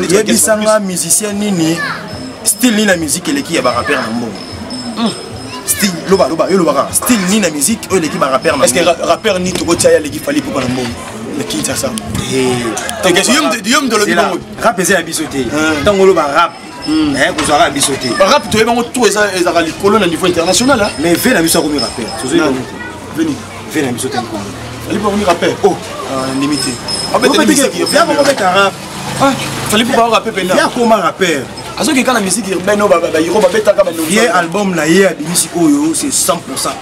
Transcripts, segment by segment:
Yebisanga musicien nini style ni la musique eleki ya ba rapper na mbongo. Style loba style ni la musique eleki ba rapper na. Est-ce que rappeur ni to tia eleki fali pour na mbongo? Le qui ça ça? T'es question de le mbongo. Rap eza ya bisoté. Tango loba rap. Vous aurez bisoté. Rap tu es bango tout eza les colonnes à niveau international là. Mais fais la musique comme rappeur. Venez. Fais la musique comme ali pour venir rapper. Oh, limité. Ah ben t'es musique. Viens on mettre un rap. Ah, fallait pour rapper pena. Viens comment rapper. À ce que quand la musique urbaine ba yiro ba betaka ba no. Vieux album na hier de musique oyo c'est 100%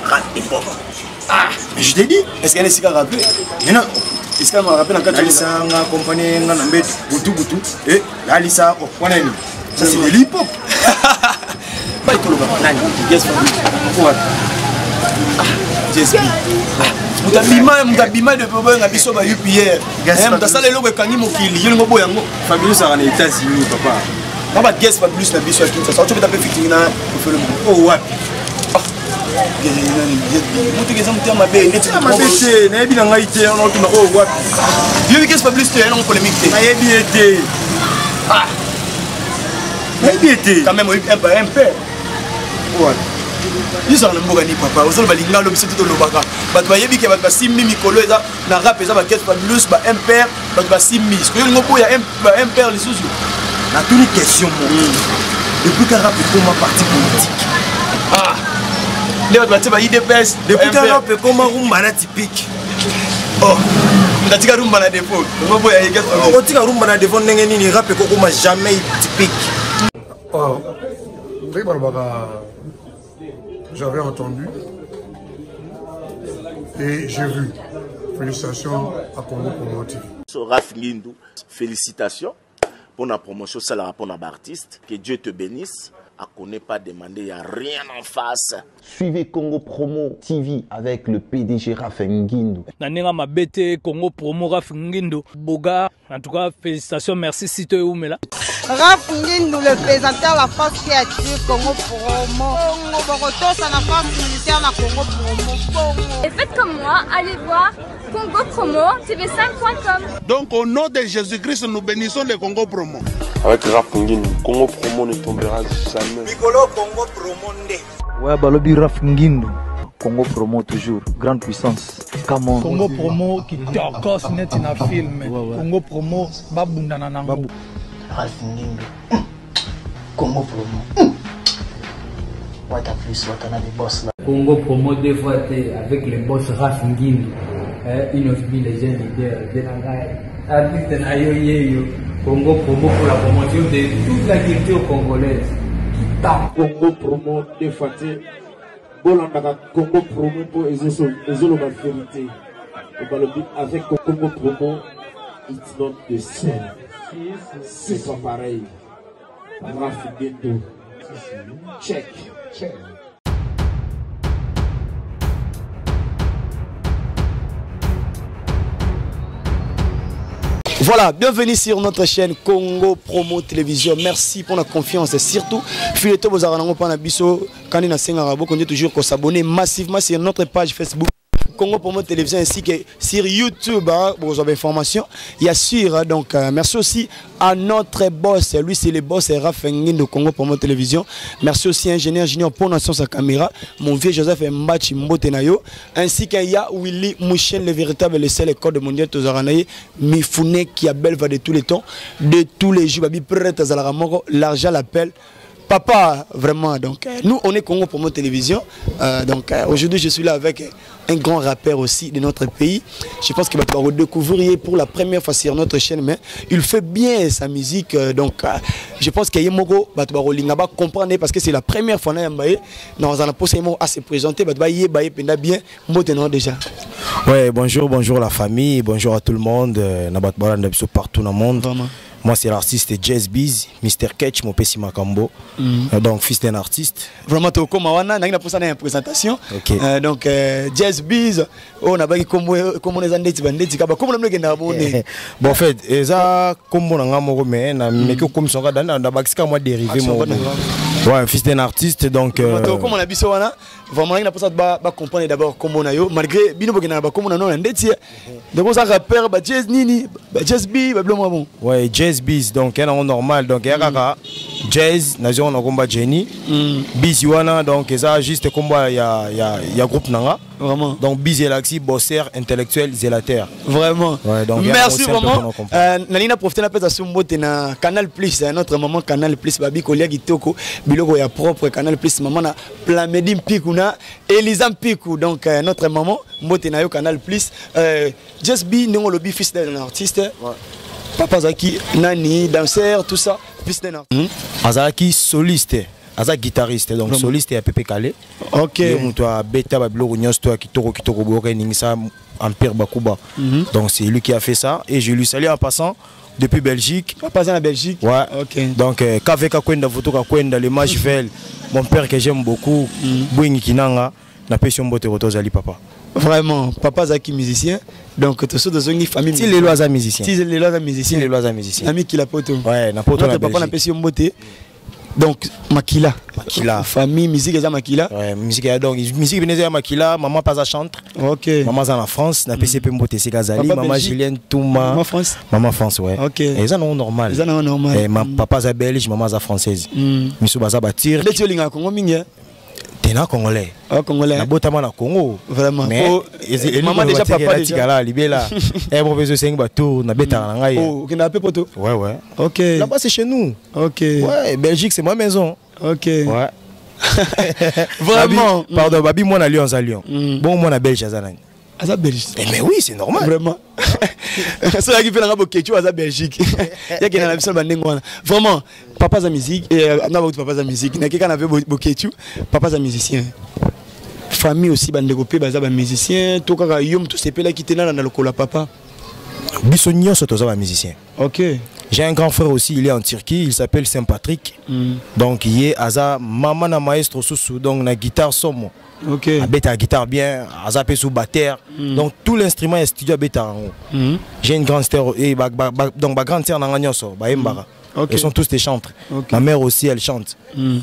rap hip hop. Ah, mais je t'ai dit, est-ce qu'elle est si rapper? Mais non. Est-ce qu'elle m'a rappelé dans 4 Alissa nga compagnie nga na mbet butu et la Alissa oh wana ni. Ça c'est de hip hop. Pas tout le monde. Nani? Yes for. Yes. Mutabima de bobo nga biso ba UPR. Mutasala lelo kangi mokili yelo ngobo yango. Fabulous ça en États-Unis papa. Papa guess Fabulous na biso akinta. Ça tu peux taper fitting na faire le oh what. Mutu geza mutia mabe neti mabe te na yebi na ngai te on tuna oh what. Yo guess Fabulous te na polémique te. Na yebi ete. Ah. Na yebi ete. Quand même un père. What. Ils ont le mot gagné papa. Vous allez balinga le biscuit de l'obaka. Bat bayebi ke bat basimi mikolo eza na rap eza ba guest Fabulous ba impère bat basimi. Ce que le mot ya impère les sous. Na toute question mon. Depuis que rap est comme parti politique. Ah. Les bat ba IDPS depuis que rap est comme rumba na typique. Oh. Ndatika rumba na défaut. Le mot ya guest Fabulous. Oh tika rumba na défaut ndenge nini rap est comme jamais typique. Oh. Oui balbaka. J'avais entendu et j'ai vu. Félicitations à Congo Promo TV. Raf Ngindou, félicitations pour la promotion, c'est la rapport à l'artiste. Que Dieu te bénisse. À qu'on n'ait pas demandé, il n'y a rien en face. Suivez Congo Promo TV avec le PDG Raf Ngindou. Nanenga mabete Congo Promo Raf Ngindou. Boga, en tout cas, félicitations, merci si tu es où, mais là. Raf Ngindou, le présentateur la force créative Congo Promo. Congo ça la force militaire na Congo Promo. Et faites comme moi, allez voir Congo Promo, tv5.com. Donc au nom de Jésus-Christ, nous bénissons le Congo Promo. Avec Raf Ngindou, Congo Promo ne tombera jamais. Nicolo Congo Promo ndé. Ouais, balobi Raf Ngindou. Congo Promo toujours, grande puissance. Comment Congo Promo qui torcos net na film. Congo Promo babunda na nango. Raf Ngindou. Congo Promo. What a plus, what another boss là. Congo Promo deux fois avec le boss Raf Ngindou. Une of les jeunes leaders de la artiste Nayo Congo Promo pour la promotion de toute la culture congolaise. Congo Promo deux fois Bolandaka Congo Promo pour Ezolo la vérité. Avec Congo Promo, it's not the same. C'est pas pareil. Raf Ngindou. Check. Voilà, bienvenue sur notre chaîne Congo Promo Télévision. Merci pour la confiance et surtout, fileto bozarango pana biso kanina senga rabo qu'on dit toujours qu'on s'abonne massivement sur notre page Facebook Congo Promo Télévision ainsi que sur YouTube pour vos informations. Il y a sûr donc merci aussi à notre boss, lui c'est le boss Raf Ngindou de Congo Promo Télévision. Merci aussi à ingénieur junior pour notre sa caméra, mon vieux Joseph Mbachi Mbotenayo, ainsi qu'à Ya Willy Mouchen, le véritable le seul code mondial Tozaranaye, Mifune qui a belle va de tous les temps, de tous les jours, babi prête à Zalaramoro, l'argent l'appelle. Papa, vraiment, donc nous on est Congo Promo Télévision, donc aujourd'hui je suis là avec un grand rappeur aussi de notre pays. Je pense qu'il va pouvoir redécouvrir pour la première fois sur notre chaîne, mais il fait bien sa musique, donc je pense qu'il y a Mogo, va comprendre parce que c'est la première fois dans un poste à se présenter, bien, déjà. Ouais, bonjour la famille, bonjour à tout le monde, partout dans le monde. Vraiment. Moi, c'est l'artiste Jazz Biz, Mr. Ketch, mon Pessi Makambo, donc fils d'un artiste. Vraiment, tu as une présentation. Okay. Donc, Jazz Biz, on a vu comment on est en bon, en fait, ça, comme on a mais comme ça, on a dérivé. Ouais, fils d'un artiste, donc. Comme on a dit ça, vraiment, il n'a pas ça de comprendre d'abord comment on a eu, malgré Bino Bogena, comment on a un détier. Donc, ça rappelle, Jazz Nini, Jazz B, bon. Ouais, Jazz Biz, donc, il y a un normal, donc, il y a Jazz, Nation, on a combat Jenny, Biz, Yuana, donc, il y a juste combat, il y a groupe Nanga. Vraiment. Donc, Biz, Elaxi, bosser, intellectuel, zélateur. Vraiment. Ouais, donc, merci vraiment. Nalina profite de la Sumbote na Canal Plus, notre maman Canal Plus, Babi Kolia Gitoko, Biloko ya propre Canal Plus, maman na Plamedim Pikuna, Elisam Pikou, donc notre maman, Mbote na yo Canal Plus, Just Be, nous lobby fils d'un artiste, Papa Zaki, Nani, danseur, tout ça, fils d'un artiste. Azaki soliste. Aza guitariste, donc soliste et à Pepe Calais. Ok. Toi Beta Bablo toi Kitoko Bore Ningsa Empire Bakuba. Donc c'est lui qui a fait ça et je lui salue en passant depuis Belgique. Pas en Belgique. Ouais. Ok. Donc Kaveka Kwenda photo Kwenda les Magvel. Mon père que j'aime beaucoup, Bouingi Kinanga, na passion bote rotozali papa. Vraiment, papa Zaki musicien. Donc tout ça dans une famille. Si les lois à musicien. Si les lois à musicien. Si les lois à musicien. Ami qui la poto. Ouais, na poto na papa na passion bote. Donc Makila, famille musique déjà Makila. Ouais, musique donc musique venez Makila, maman pas à chantre. OK. Maman en France, na PCP Mbote c'est Gazali, maman Julienne Touma. Maman France. Maman France ouais. OK. Et ça non normal. Ça non normal. Et ma papa za belge, maman za française. Misu baza batir. Les tiolinga Congo mingi. Tena congolais. Ah congolais. Na botama na Congo. Vraiment. Mais maman déjà papa déjà libela. Et mon besoin c'est bateau na beta na ngai. Oh, qui n'a pas poto. Ouais ouais. OK. Là-bas c'est chez nous. OK. Ouais, Belgique c'est ma maison. Ok. Ouais. Vraiment. Pardon, Babi, moi, on a Lyon, à Lyon. Bon, moi, on a Belge, à Zanan. À Belgique. Mais oui, c'est normal. Vraiment. C'est là qui fait la Bokechu à Belgique. Il y a quelqu'un qui a la vraiment, papa za musique, et on a papa za musique. Il y a quelqu'un qui a Bokechu, papa za musicien. Famille aussi, bandegopé, baza musicien. Tout cas, yom, tout ces là qui étaient là dans le cola papa. Bissonnion, c'est un musicien. Ok. J'ai un grand frère aussi, il est en Turquie, il s'appelle Saint-Patrick. Donc il est Aza maman na maestro sous donc na guitare somo. OK. Abeta guitare bien, Aza pe sous batteur. Donc tout l'instrument est studio beta. J'ai une grande sœur et donc ma grande sœur na nganyonso, ba embara. Ils sont tous des chantres. Ma mère aussi elle chante.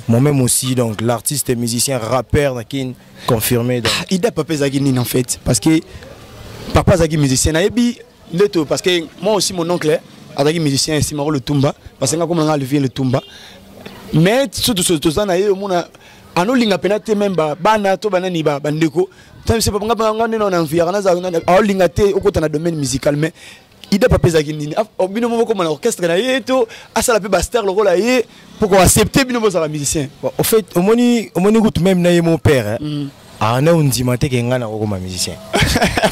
Moi-même aussi donc l'artiste musicien rappeur nakin confirmé donc. Il a papa Zagini en fait parce que papa Zagini musicien na ebi leto parce que moi aussi mon oncle Azaki musicien ici Maro le Tumba parce que comme on a levé le Tumba mais surtout ça na yo mona ano linga penate même bana to banani ba bandeko tant c'est pas ngana na envier na za na linga te okota na domaine musical mais il a pas pesaki nini bino mo comme l'orchestre na yeto asala pe baster le rôle aye pour qu'on accepter bino mo ça musicien au fait au moni goût même na mon père ah na undima te ke ngana ko ma musicien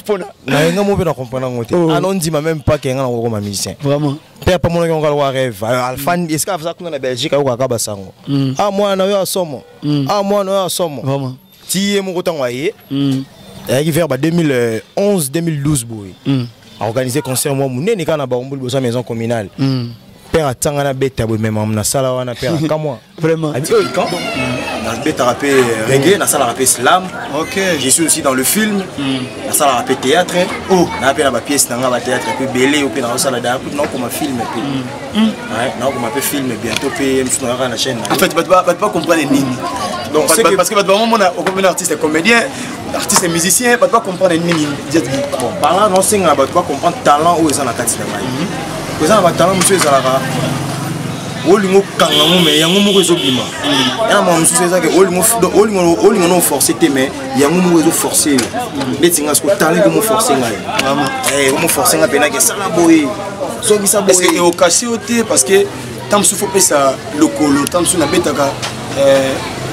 pona na nga mo be na comprendre ngote ah non ndima même pas ke ngana ko ma musicien vraiment père pas mon ngalo wa rêve alfan est-ce que ça kuna na Belgique ko ka basango ah moi na yo asomo ah moi na yo asomo vraiment ti mo ko tangwa ye et vers 2011 2012 boy a organisé concert moi munene kana ba ombuli bosa maison communale père atanga na beta bo même na sala wana père ka moi vraiment quand dans beta rapé reggae na sala rapé slam. OK, je suis aussi dans le film na sala rapé théâtre na pe na ba pièce na ba théâtre pe belé ou pe na sala da non comme film pe ouais non comme pe film bientôt pe nous na la chaîne en fait pas comprendre nini donc parce que vraiment on a comme artiste comédien artiste musicien pas comprendre nini bon parlant non c'est nga pas comprendre talent ou ça na kati na mai vous avez un talent monsieur Zalaka olingo kangamu mais yango moko ezobima ya ma monsieur c'est ça que olingo no forcer te mais yango moko ezo forcer betinga sko talent ko mo forcer ngai vraiment mo forcer nga pena que ça la boy so bisa boy est-ce que au cassé te parce que tant souffle pe ça le colo tant sou na betaka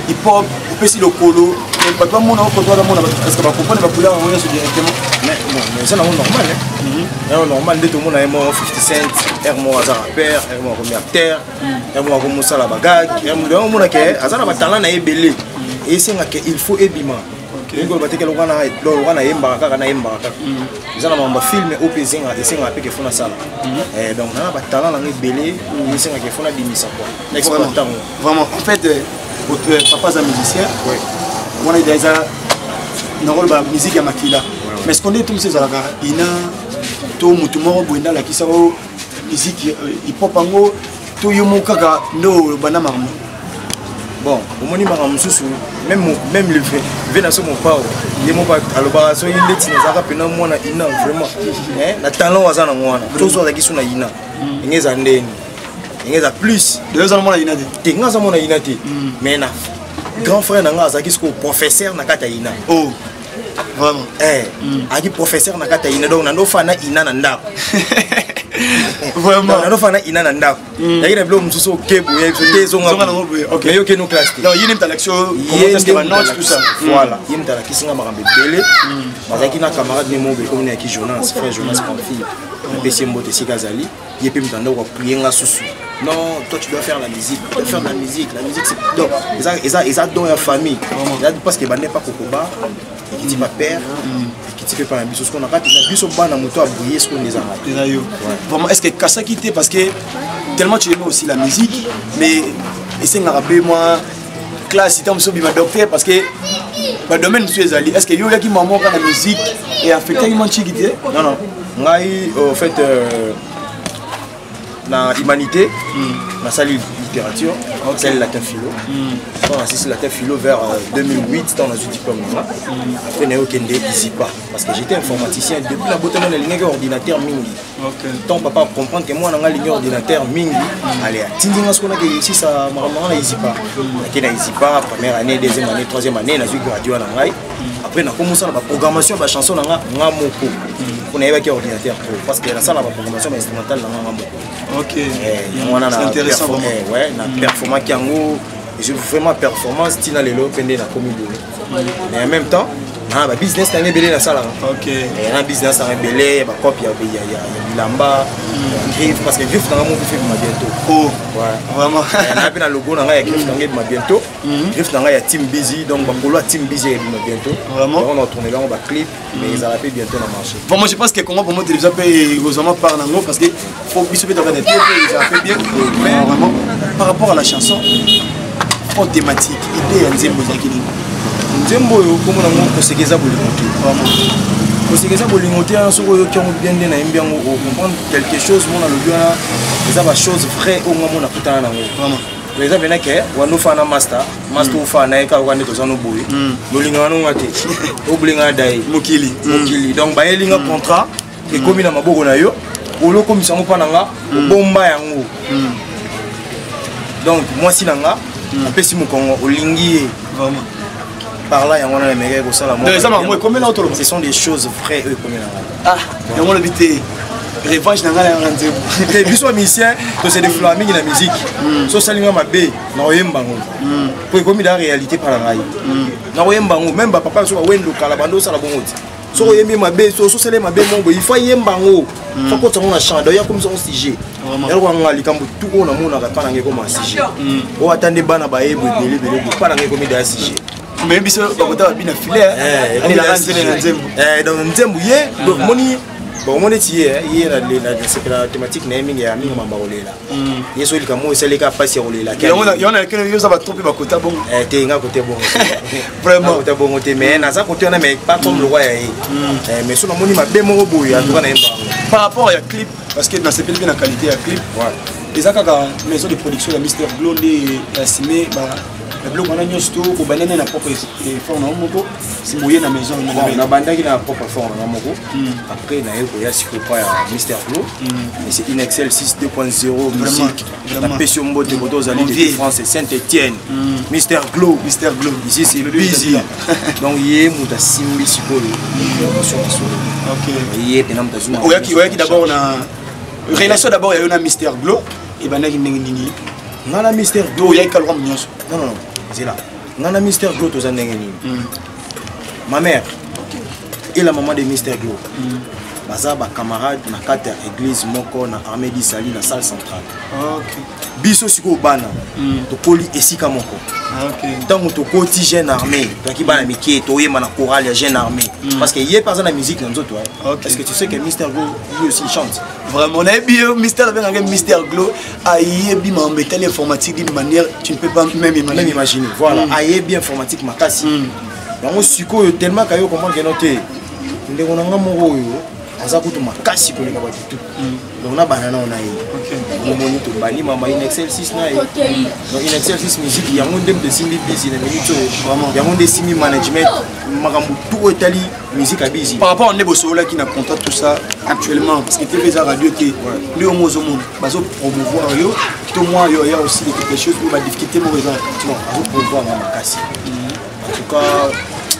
hip hop pe si le colo mais pas mon ko to mon est-ce que ba comprendre ba couleur on est directement mais ça non normal hein normal de tout le monde a 50 Cent mo azara père mo ko acteur mo ko musala bagag mo mo na ke azara ba talent na ebele et c'est que il faut ebima ngo ba teke lo kana yemba kaka na yemba kaka zana mamba film opc nga esenga pe ke fona sala donc na ba talent na ebele esenga ke fona bimisa quoi l'exploitant vraiment en fait papa za musicien ouais on est déjà dans la musique ya makila mais ce qu'on est tous ces alaka ina to mutu moko boinda la kisa o musique hip hop ango to yomo kaka no bana marmo bon omoni maka mosusu même le vena so mopao ye mopa alobaka so ileti nazaka pena mwana ina vraiment na talent waza na mwana tozo azaki so na ina ngeza ndeni ngeza plus deux ans mwana ina te ngaza mwana ina te mais na grand frère nanga azaki so professeur na kata ina oh vraiment aki professeur na kata ina donc nando fana ina na ndako vraiment nando fana ina na ndako yaki na bilo mususu kebu ya te zonga OK mais yo ke no classe non yini mtalakisho comment est-ce que va note tout ça voilà yini mtalakisanga makambe bele bazaki na camarade ne mobe comme na ki Jonas frère Jonas Pamphile PC Mbote Sikazali yepi mtando kwa prienga susu non toi tu dois faire la musique la musique c'est donc ils don ya famille parce que bande pas kokoba qui dit ma père qui dit pas biso ce qu'on a pas la biso bana moto a bouiller ce qu'on les a vraiment est-ce que Kassa quitté parce que tellement tu aimais aussi la musique mais essaye de rappeler moi classe c'était un bima docteur parce que le domaine monsieur Zali est-ce que yo qui maman quand la musique et affecté il manque quitté non ngai au fait na humanité na salle littérature celle latin philo on a assisté latin philo vers 2008 dans notre diplôme après na okende Isipa parce que j'étais informaticien depuis la botte na ligne ordinateur mingi ton papa comprendre que moi na ligne ordinateur mingi allez tindinga ce qu'on a que ici ça maman na Isipa na Isipa première année deuxième année troisième année na suis gradué na ngai après na commencé la programmation ba chanson na nga moko on a évacué ordinateur parce que la salle la programmation instrumentale na nga moko OK c'est intéressant ouais na performance kiango je vraiment performance tina lelo pende na comédie mais en même temps na ba business na belé na sala OK et na business na belé ba copie ya bilamba griffe parce que griffe na mo fait bientôt oh ouais vraiment na pe na logo na ya griffe na bientôt griffe na ya team busy donc ba polo team busy bientôt vraiment on va tourner là on va clip mais ça va pas bientôt na marché bon moi je pense que comment pour moi télévision peut également par nango parce que faut biso peut avoir des ça fait bien mais vraiment par rapport à la chanson en thématique idée ya nzembo za kini nzembo yo komona ngo kosekeza bolingote vraiment kosekeza bolingote en soko yo kiongo bien de na imbiango comprendre quelque chose mona le bien ça va chose vrai au moment na kutana nango vraiment les gens venaient que wano fana master ou fana ka wande to zano boy lolinga no ngate oblinga dai mokili donc ba elinga contrat et komi na maboko na yo olo komisango pa nanga bomba yango donc moi si nanga apesi mokongo olingi vraiment par là yango na mega ko sala moi ce sont des choses vraies eux comme ah yango le bité revanche nanga ya nzembo et biso musicien to c'est des flaming na musique so salinga mabe na oyembango pour comme la réalité par la ngai na oyembango même papa so wendo kala bando sala bongoti so oyembi mabe so sele mabe mongo il faut yembango faut ko tsonga champ d'ailleurs comme ça on sujet yalo ko ngali kambo tuko na mona ka pana ngeko ma sujet o atande bana ba yebo belé pana ngeko mi da sujet mais biso bakota bina filaire et la nzembo donc nzembo ye donc moni bon mon étier hier la thématique na mingi ya mingi mamba olela yeso ilika mo seleka pasi ya olela yona kene yo za ba tromper bakota bon te nga côté bon vraiment côté bon te mais na za côté na mais pas comme le roi ya mais so na moni mabe mo boya to na yemba par rapport à clip parce que na sepeli bien la qualité ya clip les akaka maison de production la Mister Glow et estimé ba le bloc on a une histoire pour banane na propre forme na moko si moyen na maison na bandaki na propre forme na moko après na yeko ya sikopa ya Mister Glow mais c'est une Excel 6 2.0 musique la Pession Mbote Boto Zali de France et Saint-Étienne Mister Glow ici c'est busy donc yé muta simbi sikolo OK yé pena muta zuma oyaki d'abord na relation d'abord ya na Mister Glow et banaki nini ngana Mister Glow ya kalwa mnyonso non c'est là ngana Mister Glow to zandenga ni ma mère et la maman de Mister Glow baza ba camarade na kata église moko na armée di Sali na salle centrale OK biso siko bana to koli esika moko OK tant to koti jeune armée donc bana miki to yema na chorale ya jeune armée parce que yé par exemple la musique dans autres est-ce que tu sais que Mister Glow lui aussi chante vraiment on a bien Mister avec Mister Glow aïe bien embêter l'informatique d'une manière tu ne peux pas même imaginer voilà aïe bien informatique makasi donc siko tellement kayo comprendre que noté ndeko na ngamo oyo aza kutu makasi koleka ba tout donc na banana on a moni to bani mama in Excel 6 na donc in Excel 6 musique yango ndem de simbi busy na minute vraiment yango de simbi management makambo tout etali musique à busy par rapport à Nebo Sola qui n'a contrat tout ça actuellement parce que TV radio qui lui au mozo monde bazo promouvoir yo tout moi il y a aussi quelque chose pour la difficulté mon raison tu vois bazo promouvoir ma makasi en tout cas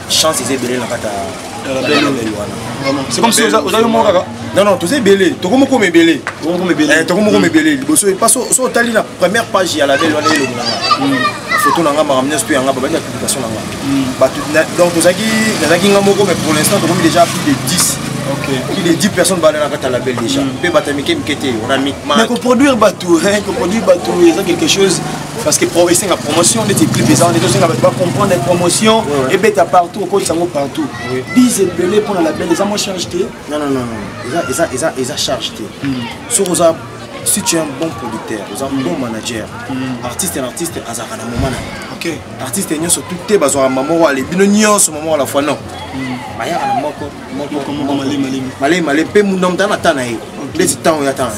chance c'est belé la kata c'est comme si vous avez mon kaka non tu sais belé to comme comme belé to comme comme belé bosso pas so tali la première page ya la belle wana le ngana photo nanga ma ramener studio nanga ba la publication nanga donc tozaki ngamoko mais pour l'instant on a déjà plus de 10 plus de 10 personnes dans la kata la belle déjà pe batamike mkete on a mis mais qu'on produire bateau c'est quelque chose parce que pour essayer la promotion des clips les gens va comprendre les promotions et bête à partout au coach sango partout bise belé pour la belle les gens charge non ils a charge sur si tu es un bon producteur, un bon manager, artiste azaka na moment OK artiste nyo surtout te bazwa maman wale bino nyo ce moment à la fois non maya na moko malé pe mundomta na tana e ndeti temps ya tana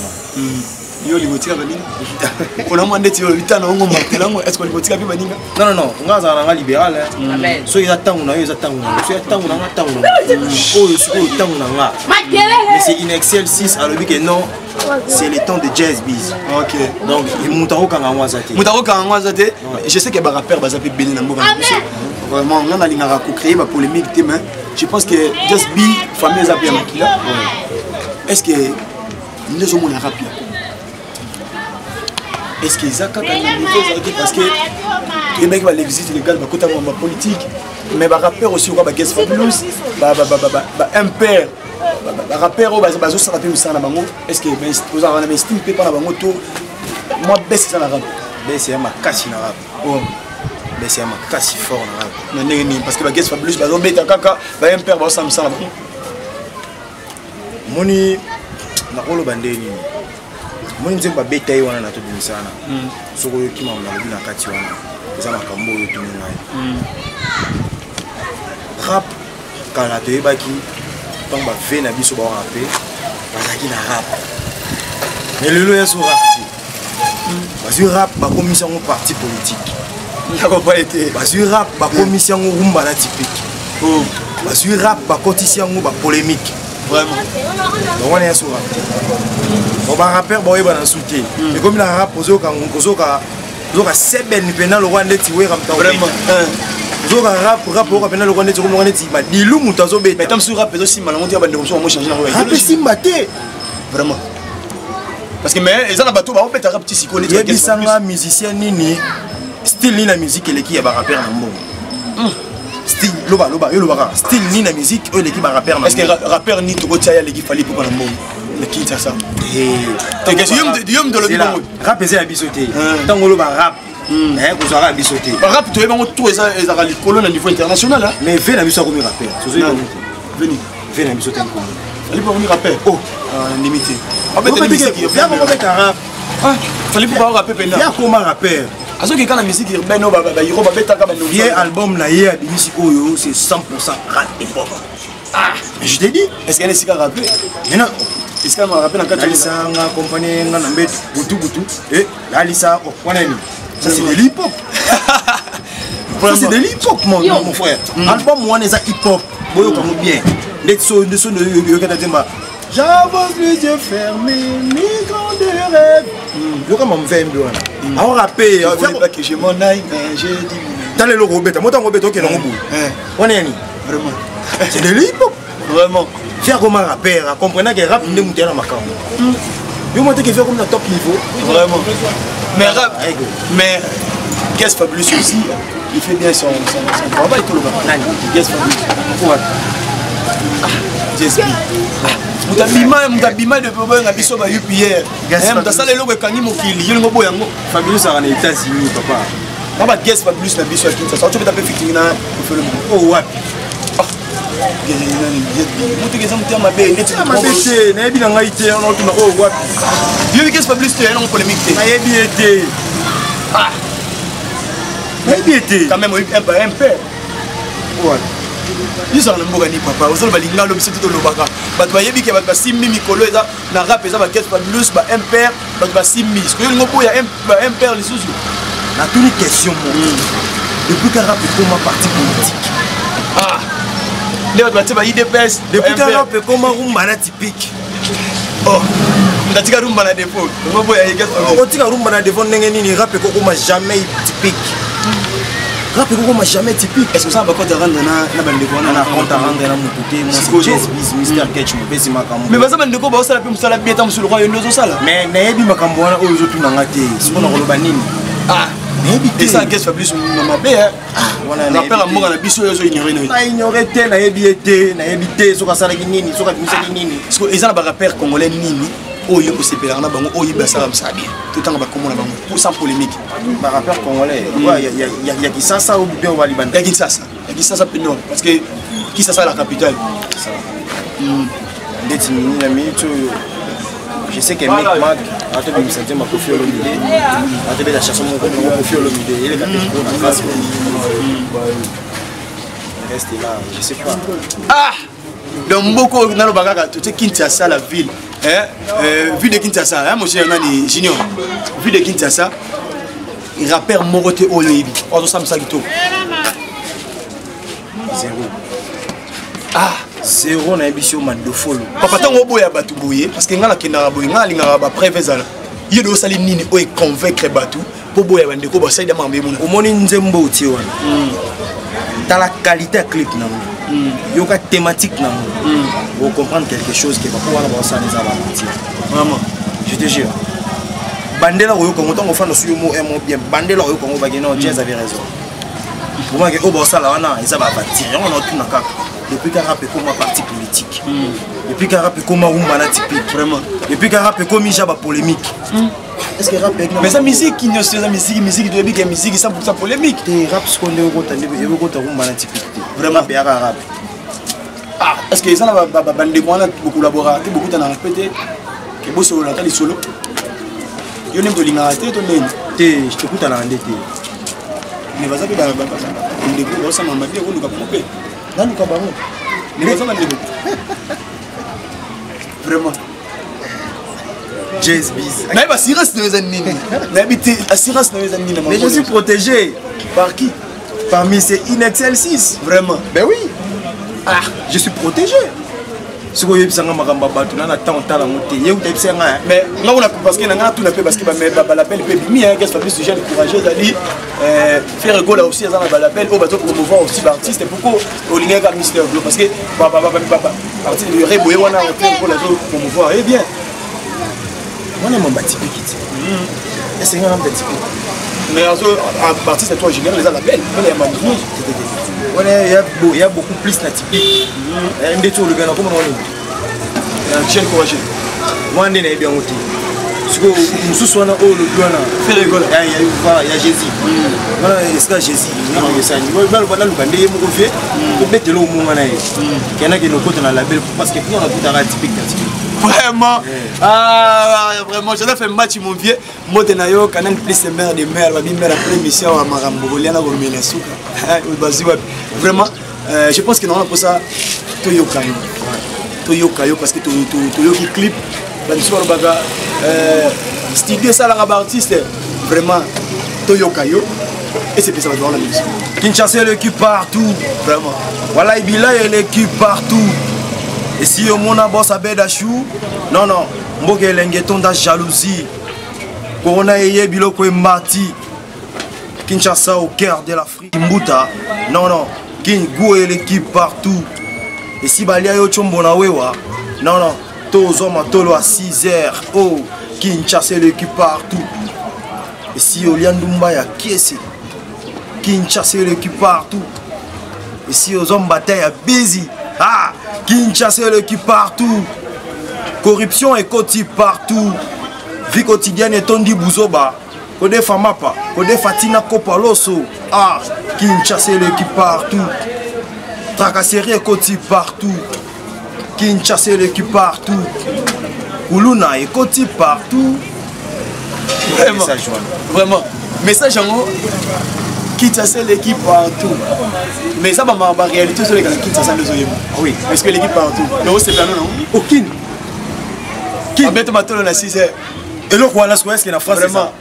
yo libotika baninga on a mandé tu litana ngo martelango est-ce que libotika pe baninga non ngaza na libéral so ya tangu na yo ya tangu na so ya tangu na tangu oh so tangu na nga mais c'est in Excel 6 à l'objet que non c'est le temps de jazz biz. OK. Donc il Moutaro Kangwazate. Je sais que les rappeurs bazapi belé na mboka. Vraiment on a linga ko créer ma polémique mais je pense que Just B famille zapi makila. Est-ce que les gens ont rapide? Est-ce que ça parce que les mecs va les visiter les gars va côté ma politique mais les rappeurs aussi on va Guest Fabulous un père rappeur au bazo ça rapide ça na bango est-ce que vous avez un estime pas na bango to moi baisse ça na rap baisse ma casse na rap oh baisse ma casse fort na rap mais parce que Guest Fabulous bazo beta kaka ba un père ba ça na bango moni na kolo bandeni moni nzemba beta yi wana na to bimisana soko yo kima na lobi na kati wana za makambo yo to ngai rap kala to ebaki donc ba fait na biso ba rapper bazaki na rap mais lelo ya so rap basu rap ba commission au parti politique n'ako pas été basu rap ba commission au rumba na typique oh basu rap ba quotidien ba polémique vraiment donc on est sur rap on va rapper ba yeba na souté mais comme la rap ozoka seben pena lo rwanda tiwe ramta vraiment zoka rap ko pena lo rwanda tiwe mo rwanda ti ba dilu mutazo beta mais tam sur rap aussi malango ti ba ndeko so mo changer na rap si maté vraiment parce que mais ils ont la bateau ba on peut rap ti sikoli tu bisanga musicien nini style ni na musique eleki ya ba rapper na mbongo style loba style ni na musique o eleki ba rapper na est-ce que rappeur ni to tia ya leki fali pour na mbongo le qui ça t'es question de le bon rap c'est à bisoter tant on loba rap ko zo rap bisoter rap to eba tout ça les colonnes à niveau international mais vient la biso comme rappeur vient la bisoter comme fallait pas venir rapper oh limité en fait la musique il y a comment mettre rap fallait pas rapper pena il y a comment rappeur azo que quand la musique urbaine ba yiro ba beta ka ba no vieux album na ye abimisi oyo c'est 100% rap et pop mais je t'ai dit est-ce qu'elle est si rapper mais non est-ce qu'elle m'a rappelé dans 4 Alisa nga compagnie nga na mbet butu et la Alisa oh wana ni ça c'est de l'hip hop ça c'est de l'hip hop mon frère album wana za hip hop boyo comme bien les sons de yo kata temba j'avance les yeux fermés migrant de rêve yo comme on fait mbwana a rapper pas que je m'en aille mais j'ai dit dans le logo beta moto ngobeto ke nango wana ni vraiment c'est de l'hip hop vraiment faire comme un rappeur, comprenez que rap n'est pas dans ma camp. Je montre que faire comme un top niveau. Vraiment. Mais rap, mais Guest Fabulous aussi, il fait bien son travail tout le monde. Guest Fabulous. Just be. Mutabima de bobo na biso ba UPR. Mutasala lelo kangi mokili, yelo ngobo yango. Fabulous a na États-Unis papa. Baba Guest Fabulous na biso akinsa. Ça tu peux taper fitting na fait le oh ouais. Quand même un père. Ils ont le mot gagné papa. Vous avez l'ingalo mais c'est tout le baga. Bah tu yebi que bah simmi mikolo eza na rap eza ba caisse ba blues ba impère ba simmi. Ce que ngopo ya impère les sous. Na toute question mon. Depuis que rap est comme parti politique. Ah. Les autres ba IDPS depuis que rap est comme rumba na typique. Oh. Ndatika rumba na défaut. Ngopo ya caisse. Otika rumba na défaut ndenge nini rap est comme jamais typique. Rap est comme jamais typique. Est-ce que ça va pas te rendre na bande ko na compte rendre na mututé moi Jazz Biz Mr Ketch mo pesi makambo. Mais baza bande ko ba osala pe musala bien tam sur le roi ndozo sala. Mais nayebi makambo wana oyo zo tuna ngate. Siko na koloba nini? Ah, nayebi te ça qu'est-ce Fabrice na mabe hein. Voilà, na père mboka na biso yo zo ignorer no. Na ignorer te nayebi te soka sala nini, soka bimisaki nini. Parce que ezana ba rappeur congolais nini oyo osepela na bango oyo basala msabi. Tout en ba komona bango pour sans polémique. Ba rappeur congolais, il y a qui ça ou bien on va libanda. Il y a qui ça non parce que qui ça la capitale. Ça. Ndeti nini na minute je sais que Mick Mag a te bien sentir ma Koffi Olomide. A te bien la chanson mon Koffi Olomide, il est capté pour la face. Reste là, je sais pas. Ah! Donc Mboko na lobaka tu sais Kinshasa la ville. Ville de Kinshasa, hein monsieur Nani Junior. Ville de Kinshasa. Il rappeur Morote Oyebi. Ozo Samsa Gito. 0. Ah, 0 na émission Mandofolo. Papa tango boya batu boye parce que ngala kena boye ngala linga ba prévezala. Yedo sali nini o convaincre batu pour boya bande ko ba saida mambe mona. Omoni nzembo uti wana. Dans la qualité clip na mo. Yoka thématique na mo. Vous comprendre quelque chose qui va pouvoir avoir ça les avantages. Vraiment, je te jure. Bandela oyo kongo tango fana suyo mo mo bien bandela oyo kongo bageno Jazz avait raison. Pour moi que obo sala wana ça va partir. On a tout na kaka. Depuis qu'un rap est comme un parti politique. Depuis qu'un rap est comme un rumba typique. Vraiment. Depuis qu'un rap est comme un polémique. Est-ce que rap est mais sa musique qui ne se la musique de la musique ça pour sa polémique. Des rap ce qu'on est au côté de rumba typique. Vraiment bien rap. Ah, est-ce que ça va bande quoi là beaucoup collaborer beaucoup t'en répété que beau solo là t'as les solo. Yo n'aime pas l'ingarité ton nez. Je t'écoute à la rendette. Mais vas-y dans la bande ça. On découvre ça m'a dit on nous va couper. Là nous cabaron. Mais ça m'a dit vraiment. Jazz Biz. Mais assurance de nini. Mais habiter assurance de nini. Mais je suis protégé par qui? Parmi ces Inexcel 6. Vraiment. Ben oui. Ah, je suis protégé. Ce que je sais que na temps tala monter. Ye uta pisa nga. Mais nga on a parce que nga tout na pe parce que ba label pe bimi hein, qu'est-ce que Fabrice Jean courageux ali faire go là aussi dans la label au bateau promouvoir aussi l'artiste et pourquoi au ligne avec Mister Glo parce que papa parti de reboyer on a pour la promouvoir et bien. On est mon typique. Et c'est un petit peu. Mais en partie c'est toi général les labels, mais il y a beaucoup plus de typique. Un détour le gars comment on est. Un chien courageux. Moi on est bien ôté. Parce que nous sommes là au le gars là. Fait rigole. Il y a Jésus. Voilà, est-ce que Jésus, il y a ça. Il va le voir le gars il me refait. Pour mettre le mot là. Il y en a qui nous côté dans la label parce que nous on a tout à typique. Vraiment, ah vraiment, je l'ai fait match mon vieux. Moi de nayo canal plus mère de mère, la mère après mission à Marambo, Liana Romela Souka. Vraiment, je pense que non pour ça Toyo Kayo parce que Toyo qui clip, la mission baga studio ça la artiste vraiment Toyo Kayo et c'est ça dans la musique. Kinshasa l'équipe partout, vraiment. Voilà Ibila et l'équipe partout. Et si au monde a boss à Bedachou, non, Mboke Lengeton da jalousie. Corona et Biloko et Marti. Kinshasa au cœur de l'Afrique. Mbuta, non, Kingo et l'équipe partout. Et si Balia yo Chombona Wewa, non, Tozo Matolo à 6h. Oh, Kinshasa l'équipe partout. Et si Oliandumba ya Kiesi, Kinshasa l'équipe partout. Et si aux hommes bataille à Busy. Ah, Kinshasa l'équipe partout. Corruption et côté partout. Vie quotidienne et tondi bouzoba. Kode famapa, kode fatina kopaloso. Ah, Kinshasa l'équipe partout. Tracasserie et côté partout. Kinshasa l'équipe partout. Kuluna et côté partout. Vraiment. Vraiment. Message en haut. Kinshasa l'équipe partout. Mais ça va ma réalité sur les Kinshasa nous oyons. Oui. Est-ce que l'équipe partout? Non, c'est pas non. Aucune. Qui bête matin on a 6 heures. Et le quoi là est-ce qu'il y a France vraiment?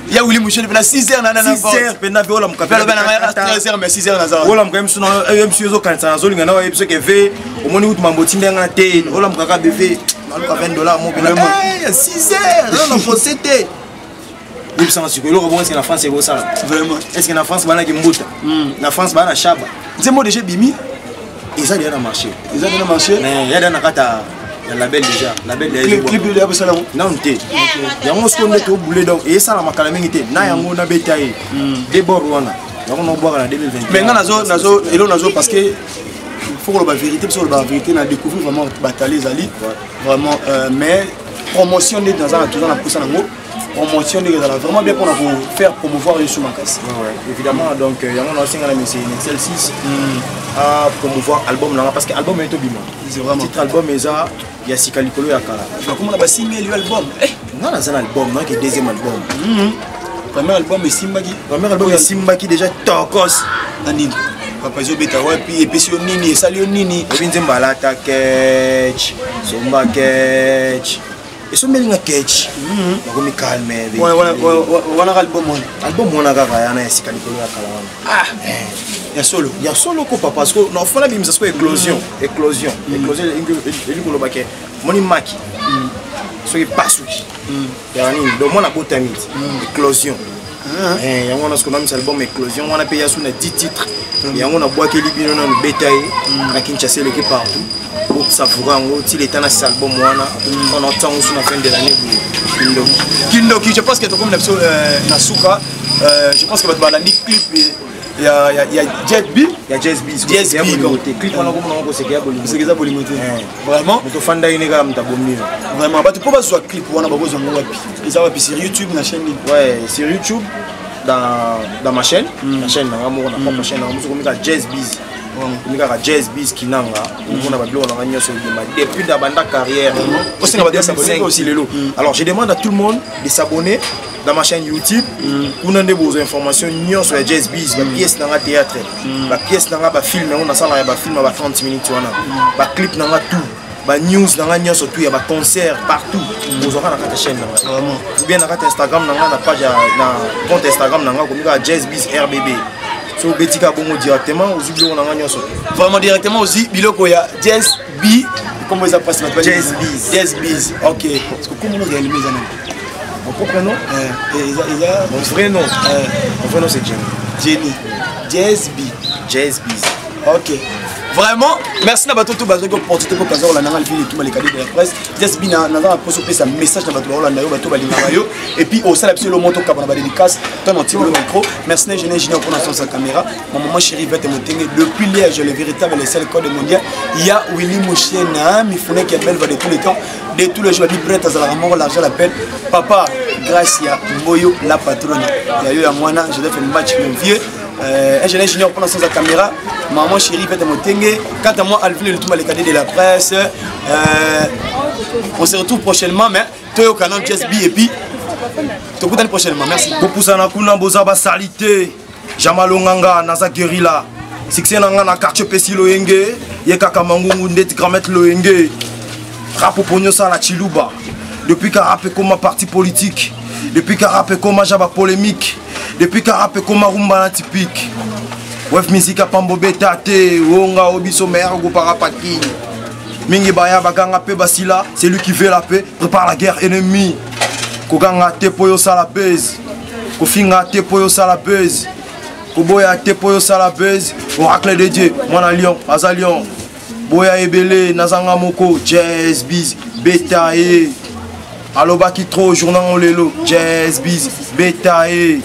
Il y a Willy Mouchel pendant 6 heures nana 6 heures pendant que on m'a capé. À 13 heures mais 6 heures nana. On m'a quand même sur monsieur zo quand ça zolinga na episode que fait au moins out mamboti ndenga te. On m'a kaka bébé. On a $20 mon vraiment. 6 heures on a possédé. Oui, ça c'est que le rebond c'est la France c'est ça. Vraiment. Est-ce que la France bana ki mbuta? La France bana chaba. C'est moi déjà bimi. Et ça vient à marcher. Ils ont bien marché. Mais il y a dans kata la label déjà. Label déjà. Clip de ça là. Non té. Yango ce qu'on est au boulot donc et ça la makala mingité. Na yango na betaye. Débord wana. Donc on boire en 2021. Mais nazo et nazo parce que faut que la vérité parce que la vérité n'a découvert vraiment batailler Zali. Vraiment mais promotion des dans un toujours na poussa nango. Promotion des vraiment bien pour faire promouvoir les sous makas. Ouais, évidemment donc il y a mon ancien mais c'est Excel 6 à promouvoir album là parce que album est tout bima. C'est vraiment titre album eza il y a Sikalikolo ya kala. Comment on a signé l'album? Non, c'est un album non qui deuxième album. Premier album est Simbaki. Premier album est Simbaki déjà Tokos Nani. Papa zo beta ouais puis et puis sur Nini, salut Nini. Et bien Zembala ta catch, Somba catch. Et ce mélange catch, on me calme. Ouais, on a album on a gagné un Sikalikolo ya kala. Ah, il y a solo quoi parce que non faut la bim ça soit éclosion il ko lo baké moni maki so il passe ya ni do mona botamit éclosion ya ngona ce qu'on a mis album éclosion on a payé sur 10 titres ya ngona bois que libino na bétail na Kinshasa l'équipe partout pour ça pourra en outil l'état na cet album on entend sur la fin de l'année Kindoki je pense que comme na Souka je pense que va te balandi clip il y a Jet B, il y a Jazz B, Jazz B clip on a comme c'est qu'il y a bolimoté vraiment to fanda ine ga mtabomni vraiment ba to pas soit clip on a besoin de wapi et ça va puis sur YouTube na chaîne ouais sur YouTube dans ma chaîne la chaîne na on a propre chaîne on comme Jazz B on a Jazz B kinanga on a ba blo on a nyoso depuis da banda carrière aussi on va s'abonner aussi lelo alors je demande à tout le monde de s'abonner dans ma chaîne YouTube, on a des informations sur la Jazz Biz, la pièce dans le théâtre, la pièce dans le film, on a ça là, film à 30 minutes, la clip dans tout, la news dans la news surtout, il y a des concerts partout. Vous aurez la chaîne ou bien dans Instagram, dans la page, dans compte Instagram, dans la Jazz Biz RBB. So betika bongo directement aussi bilo on a news vraiment directement aussi bilo ko ya Jazz B, comment ça passe maintenant Jazz Biz. OK. Parce que comment on réalise ça? Mon propre nom mon vrai nom c'est Jenny. Jazz B. Ok. Vraiment, merci à Bato Bazo pour porter pour Kazor la Nangal Ville et tout les cadets de la presse. Jazz B n'a pas posé sa message à Bato Rolanda Bato Balingarayo et puis au salon le moto cap on a dédicace ton anti le micro. Merci ingénieur pour la caméra. Ma maman chérie va te monter depuis l'âge le véritable les seuls code mondial. Il y a Willy Mouchena, mi fone qui appelle va de tous les temps. De tous les jours à prête à la mort l'argent l'appelle papa Gracia Boyo la patronne. Il y a eu à moi je dois faire un match même vieux. Ingénieur pour la caméra. Maman chérie va te monter. Quant à moi Alvin le tout les cadets de la presse. On se retrouve prochainement mais toi au canal Jazz B et puis te retrouve prochainement. Merci. Beaucoup sana kuna boza ba salité. Jamalonganga naza guerilla. Succès nanga na quartier Pesi Loyenge, yekaka mangungu ndeti gramet Loyenge. Rap pogno ça la Chiluba. Depuis qu'a rappé comme parti politique, depuis qu'a rappé comme jaba polémique, depuis qu'a rappé comme rumba typique. Wef musique a pambo betate, wonga obiso meilleur go parapaki. Mingi baya baganga pe basila, c'est lui qui veut la paix, prépare la guerre ennemie. Koganga te poyo sala base, kofinga te poyo sala base. Koboya te poyo sala base, oracle de Dieu, mwana lion, azalion. Boya ebele, nazanga moko, Jazz Biz, betae. Aloba ki tro, journal on lelo, Jazz Biz, betae.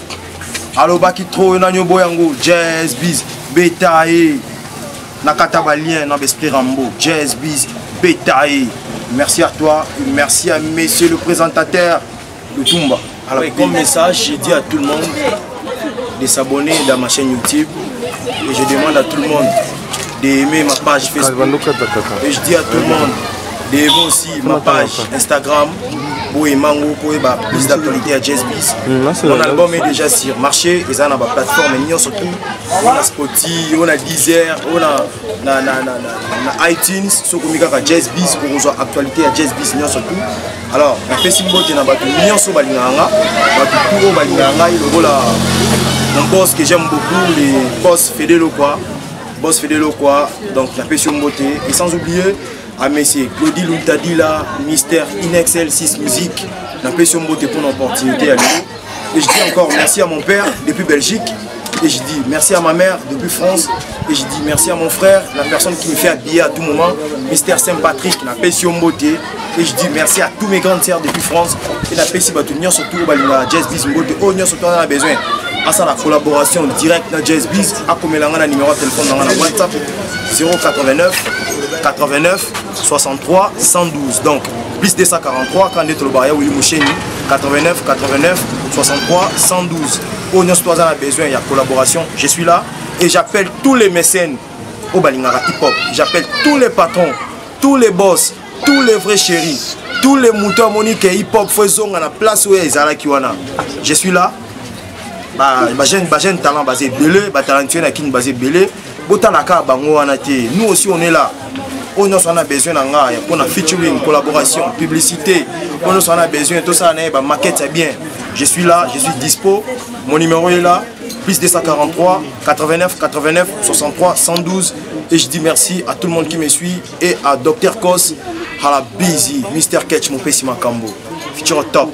Aloba ki tro, nanyo boyango, Jazz Biz, betae. Nakata balien, n'abesprit Rambo, Jazz Biz, betae. Merci à toi, merci à monsieur le présentateur de Tumba. Alors, comme message, je dis à tout le monde de s'abonner dans ma chaîne YouTube et je demande à tout le monde d'aimer ma page Facebook et je dis à tout le monde d'aimer aussi ma page Instagram pour Mango, pour plus d'actualité à Jazz Biz. Mon album est déjà sur marché, ils ont une plateforme, surtout on a Spotify, on a Deezer, on a iTunes, sur Jazz Biz pour avoir actualité à Jazz Biz surtout. Alors, la Facebook est dans sur Balinganga, mon boss que j'aime beaucoup, le boss Fedelo quoi. Boss Fedelo quoi, donc la passion beauté. Et sans oublier à messieurs Claudie Luntadila, Mystère Inexcel 6 Musique, la passion beauté pour l'opportunité à lui. Et je dis encore merci à mon père depuis Belgique. Et je dis merci à ma mère depuis France. Et je dis merci à mon frère, la personne qui me fait habiller à tout moment, Mystère Saint-Patrick, la passion beauté. Et je dis merci à tous mes grandes sœurs depuis France. Et la passion beauté, surtout au Jazz Biz beauté, oh surtout on a besoin. À ça la collaboration directe dans Jazz Biz, à comme le numéro de téléphone dans la WhatsApp 089 89 63 112. Donc plus 243 quand on est au barrière Willy Moucheni 89 89 63 112. Au Nyon on a besoin, il y a collaboration. Je suis là et j'appelle tous les mécènes au Balingara Hip Hop. J'appelle tous les patrons, tous les boss, tous les vrais chéris, tous les moutons moniques hip hop faisons à la place où ils ont Kiwana. Je suis là. Jeune talent basé belé, talentueux na kin basé belé. Botanaka bango anate. Nous aussi on est là. On a besoin pour la featuring, collaboration, publicité. On a besoin tout ça maquette c'est bien. Je suis là, je suis dispo. Mon numéro est là. Plus 243 89 89 63 112. Et je dis merci à tout le monde qui me suit et à Dr Kos, à la Busy, Mr Ketch, mon Pessima Kambo. Feature top.